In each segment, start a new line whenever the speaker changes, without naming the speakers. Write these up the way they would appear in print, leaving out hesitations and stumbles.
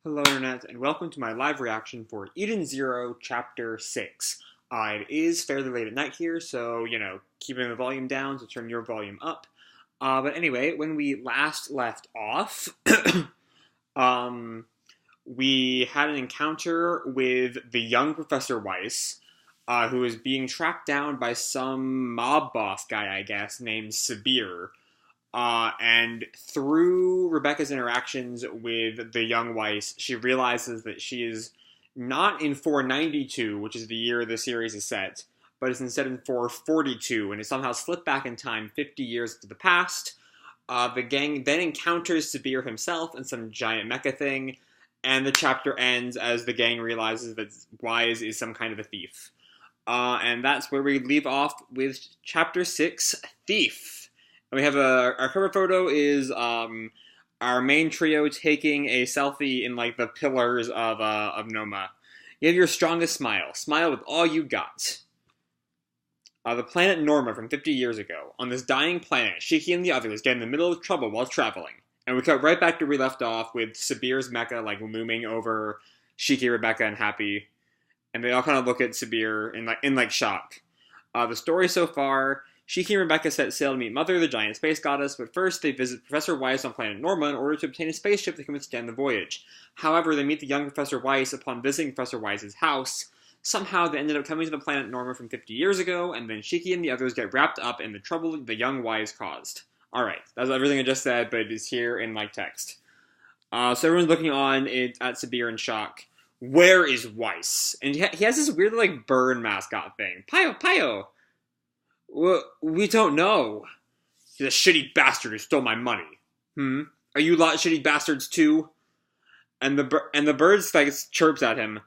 Hello Internet, and welcome to my live reaction for Eden Zero Chapter 6. It is fairly late at night here, so, keeping the volume down to turn your volume up. But anyway, when we last left off, um, we had an encounter with the young Professor Weiss, who is being tracked down by some mob boss guy, I guess, named Sibir. And through Rebecca's interactions with the young Weiss, she realizes that she is not in 492, which is the year the series is set, but is instead in 442, and is somehow slipped back in time 50 years to the past. The gang then encounters Sabir himself in some giant mecha thing, and the chapter ends as the gang realizes that Wise is some kind of a thief. And that's where we leave off with Chapter 6, Thief. And we have our cover photo is our main trio taking a selfie in like the pillars of Noma. You have your strongest smile. Smile with all you got. The planet Norma from 50 years ago. On this dying planet, Shiki and the others get in the middle of trouble while traveling. And we cut right back to where we left off with Sabir's mecha like looming over Shiki, Rebecca, and Happy. And they all kind of look at Sabir in shock. The story so far: Shiki and Rebecca set sail to meet Mother, the giant space goddess, but first they visit Professor Weiss on planet Norma in order to obtain a spaceship that can withstand the voyage. However, they meet the young Professor Weiss upon visiting Professor Weiss's house. Somehow they ended up coming to the planet Norma from 50 years ago, and then Shiki and the others get wrapped up in the trouble the young Weiss caused. Alright, that's everything I just said, but it is here in text. So everyone's looking on at Sabir in shock. Where is Weiss? And he has this weird bird mascot thing. Pio, Pio! We don't know. He's a shitty bastard who stole my money. Are you lot shitty bastards too? And the bird chirps at him.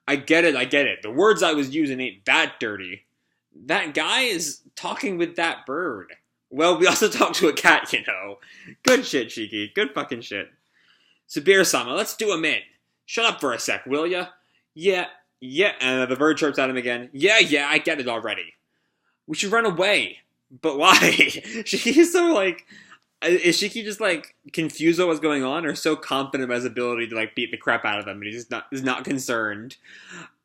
I get it. The words I was using ain't that dirty. That guy is talking with that bird. Well, we also talked to a cat, Good shit, Shiki. Good fucking shit. Sabir-sama, let's do him in. Shut up for a sec, will ya? Yeah. And the bird chirps at him again. Yeah, I get it already. We should run away. But why? Shiki's so is Shiki just confused about what's going on, or so confident about his ability to beat the crap out of them and he's not concerned?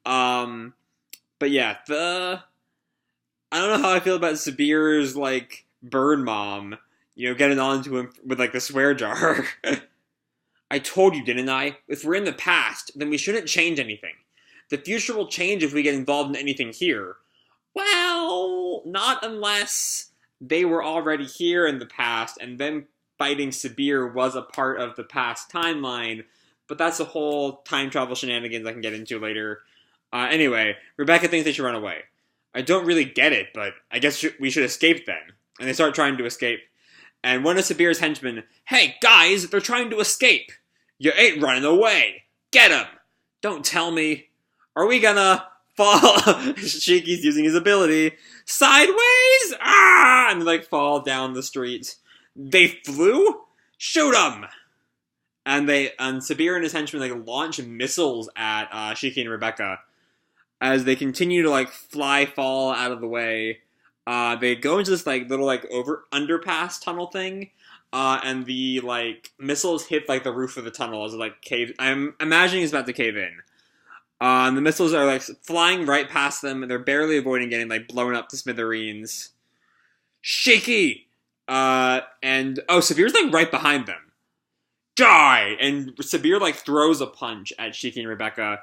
But yeah, I don't know how I feel about Sabir's bird mom, getting on to him with the swear jar. I told you, didn't I? If we're in the past, then we shouldn't change anything. The future will change if we get involved in anything here. Well, not unless they were already here in the past, and them fighting Sibir was a part of the past timeline, but that's a whole time travel shenanigans I can get into later. Anyway, Rebecca thinks they should run away. I don't really get it, but I guess we should escape then. And they start trying to escape. And one of Sabir's henchmen, hey, guys, they're trying to escape. You ain't running away. Get 'em. Don't tell me. Are we gonna fall? Shiki's using his ability. Sideways! Ah! And they fall down the street. They flew? Shoot 'em! And Sabir and his henchmen launch missiles at Shiki and Rebecca. As they continue to fall out of the way, they go into this little underpass tunnel thing. And the missiles hit the roof of the tunnel as it cave. I'm imagining it's about to cave in. And the missiles are flying right past them, and they're barely avoiding getting blown up to smithereens. Shiki! Sabir's right behind them. Die! And Sabir throws a punch at Shiki and Rebecca.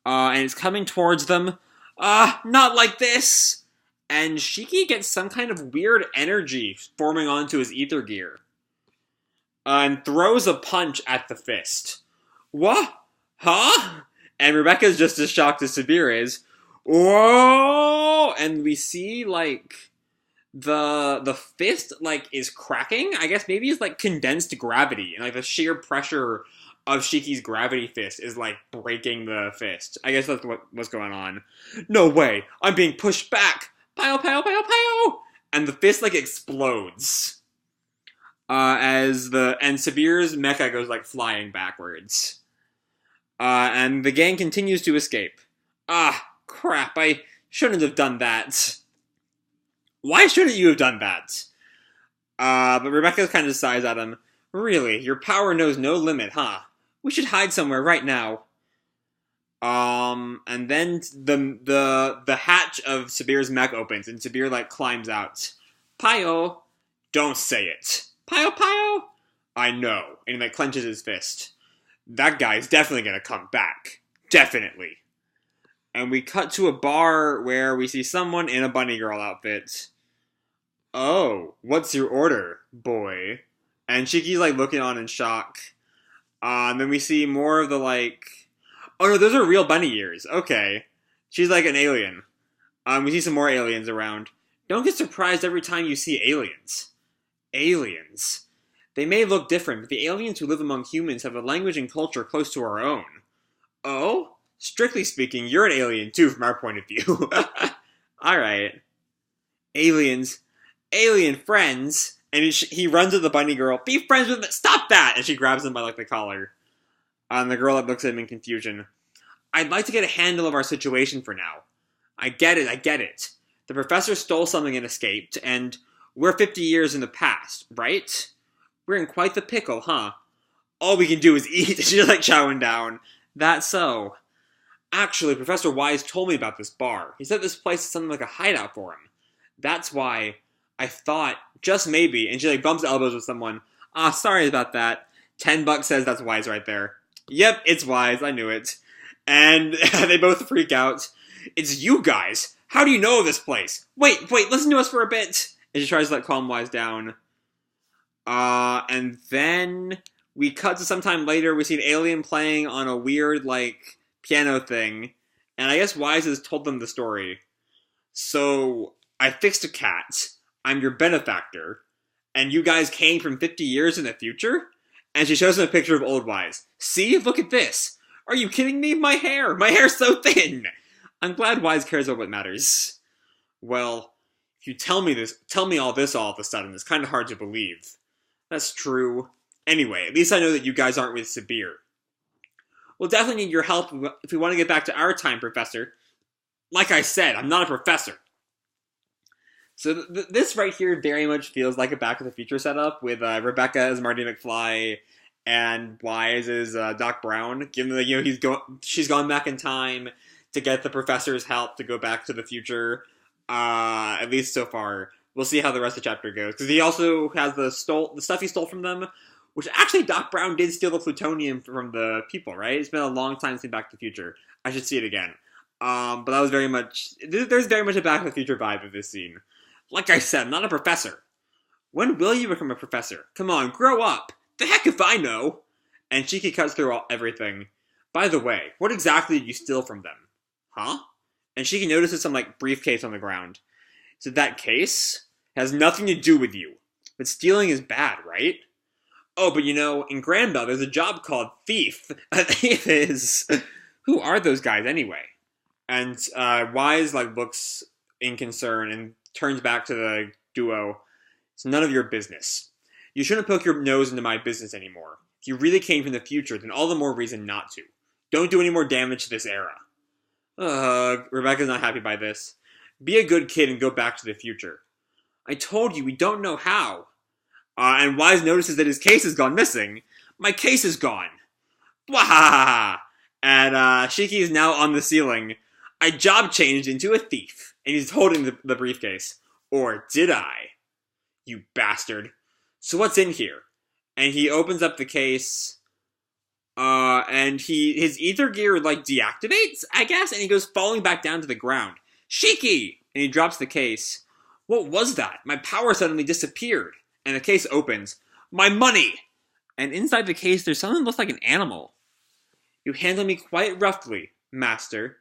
And it's coming towards them. Not like this! And Shiki gets some kind of weird energy forming onto his ether gear. And throws a punch at the fist. What? Huh? And Rebecca's just as shocked as Sabir is. Whoa! And we see, the fist, is cracking. I guess maybe it's, condensed gravity. And, the sheer pressure of Shiki's gravity fist is, breaking the fist. I guess that's what's going on. No way! I'm being pushed back! Pow, pow, pow, pow! And the fist, explodes. And Sabir's mecha goes, flying backwards. And the gang continues to escape. Crap, I shouldn't have done that. Why shouldn't you have done that? But Rebecca kind of sighs at him. Really, your power knows no limit, huh? We should hide somewhere right now. And then the hatch of Sibir's mech opens, and Sibir, like, climbs out. Pio! Don't say it. Pio, Pio! I know. And he, like, clenches his fist. That guy's definitely gonna come back. Definitely. And we cut to a bar where we see someone in a bunny girl outfit. Oh, what's your order, boy? And Shiki's, like, looking on in shock. And then we see more of the, like... Oh, no, those are real bunny ears. Okay. She's like an alien. We see some more aliens around. Don't get surprised every time you see aliens. Aliens. They may look different, but the aliens who live among humans have a language and culture close to our own. Oh? Strictly speaking, you're an alien too from our point of view. Alright. Aliens. Alien friends. And he runs to the bunny girl. Be friends with me. Stop that! And she grabs him by, like, the collar. And the girl, like, looks at him in confusion. I'd like to get a handle of our situation for now. I get it. The professor stole something and escaped, and we're 50 years in the past, right? We're in quite the pickle, huh? All we can do is eat. She's, like, chowing down. That's so. Actually, Professor Wise told me about this bar. He said this place is something like a hideout for him. That's why I thought, just maybe, and she, like, bumps elbows with someone. Sorry about that. $10 says that's Wise right there. Yep, it's Wise, I knew it. And they both freak out. It's you guys! How do you know of this place? Wait, listen to us for a bit! And she tries to, like, calm Wise down. And then we cut to sometime later, we see an alien playing on a weird, like, piano thing. And I guess Wise has told them the story. So, I fixed a cat. I'm your benefactor. And you guys came from 50 years in the future? And she shows him a picture of old Wise. See? Look at this! Are you kidding me? My hair's so thin! I'm glad Wise cares about what matters. Well, if you tell me all this all of a sudden, it's kind of hard to believe. That's true. Anyway, at least I know that you guys aren't with Sibir. We'll definitely need your help if we want to get back to our time, Professor. Like I said, I'm not a professor. So this right here very much feels like a Back to the Future setup with Rebecca as Marty McFly and Wise as Doc Brown. Given that she's gone back in time to get the professor's help to go back to the future. At least so far. We'll see how the rest of the chapter goes because he also has the stuff he stole from them, which actually Doc Brown did steal the plutonium from the people. Right? It's been a long time since Back to the Future. I should see it again. But that was very much. There's very much a Back to the Future vibe of this scene. Like I said, I'm not a professor. When will you become a professor? Come on, grow up. The heck if I know. And Shiki cuts through everything. By the way, what exactly did you steal from them? Huh? And Shiki notices some, like, briefcase on the ground. So that case has nothing to do with you. But stealing is bad, right? Oh, but in Granbell, there's a job called thief. A thief is... Who are those guys anyway? And Wise, like, looks in concern and turns back to the duo. It's none of your business. You shouldn't poke your nose into my business anymore. If you really came from the future, then all the more reason not to. Don't do any more damage to this era. Rebecca's not happy by this. Be a good kid and go back to the future. I told you, we don't know how. And Wise notices that his case has gone missing. My case is gone. Wahahaha! And Shiki is now on the ceiling. I job changed into a thief. And he's holding the briefcase. Or did I? You bastard. So what's in here? And he opens up the case. And his ether gear, like, deactivates, I guess? And he goes falling back down to the ground. Shiki! And he drops the case. What was that? My power suddenly disappeared. And the case opens. My money! And inside the case, there's something that looks like an animal. You handle me quite roughly, master.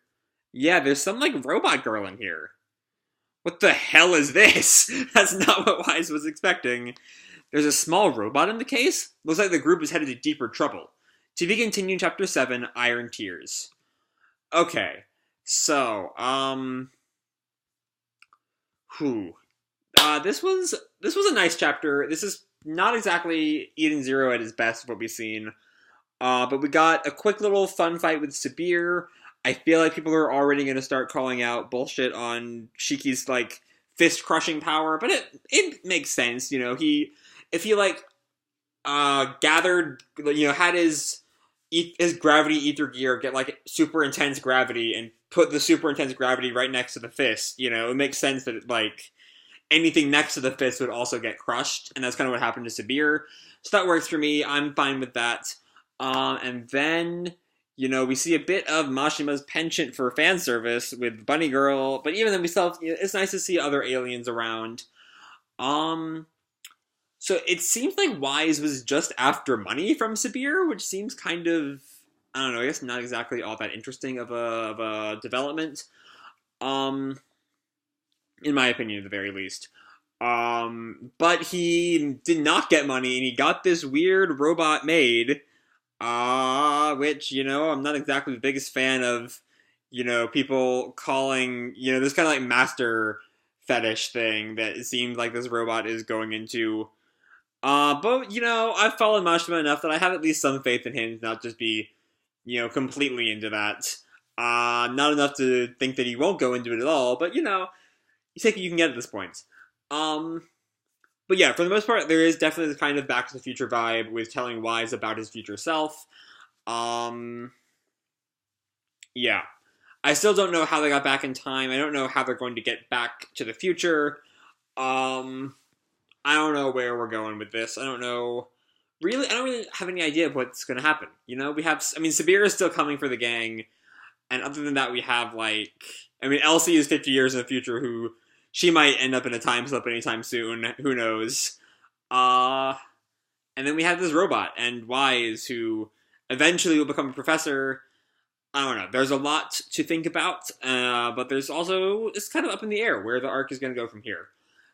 Yeah, there's some, like, robot girl in here. What the hell is this? That's not what Wise was expecting. There's a small robot in the case? Looks like the group is headed to deeper trouble. To be continued, Chapter 7, Iron Tears. Okay, so, this was a nice chapter. This is not exactly Eden Zero at his best, what we've seen. But we got a quick little fun fight with Sibir. I feel like people are already going to start calling out bullshit on Shiki's, like, fist-crushing power, but it makes sense, if he, like, gathered, had his his gravity ether gear get like super intense gravity and put the super intense gravity right next to the fist. You know, it makes sense that like anything next to the fist would also get crushed, and that's kind of what happened to Sibir. So that works for me. I'm fine with that. And then, you know, we see a bit of Mashima's penchant for fan service with Bunny Girl, but even then, we still it's nice to see other aliens around. Um, so it seems like Wise was just after money from Sibir, which seems kind of, I don't know, I guess not exactly all that interesting of a development. Um, in my opinion, at the very least. But he did not get money, and he got this weird robot maid, which, you know, I'm not exactly the biggest fan of, you know, people calling, you know, this kind of like master fetish thing that it seems like this robot is going into. But, you know, I've followed Mashima enough that I have at least some faith in him to not just be, you know, completely into that. Not enough to think that he won't go into it at all, but, you know, you take what you can get at this point. Um, but yeah, for the most part, there is definitely this kind of Back to the Future vibe with telling Wise about his future self. Um, yeah. I still don't know how they got back in time. I don't know how they're going to get back to the future. Um, I don't know where we're going with this. I don't know. Really, I don't really have any idea of what's going to happen. You know, we have, I mean, Sabir is still coming for the gang, and other than that, we have, like, I mean, Elsie is 50 years in the future who, she might end up in a time slip anytime soon. Who knows? Uh, and then we have this robot, and Wise, who eventually will become a professor. I don't know. There's a lot to think about, but there's also, it's kind of up in the air where the arc is going to go from here.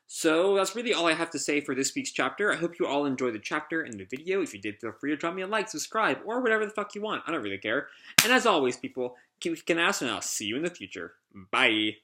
So that's really all I have to say for this week's chapter. I hope you all enjoyed the chapter and the video. If you did, feel free to drop me a like, subscribe, or whatever the fuck you want. I don't really care. And as always, people, keep kicking ass, and I'll see you in the future. Bye.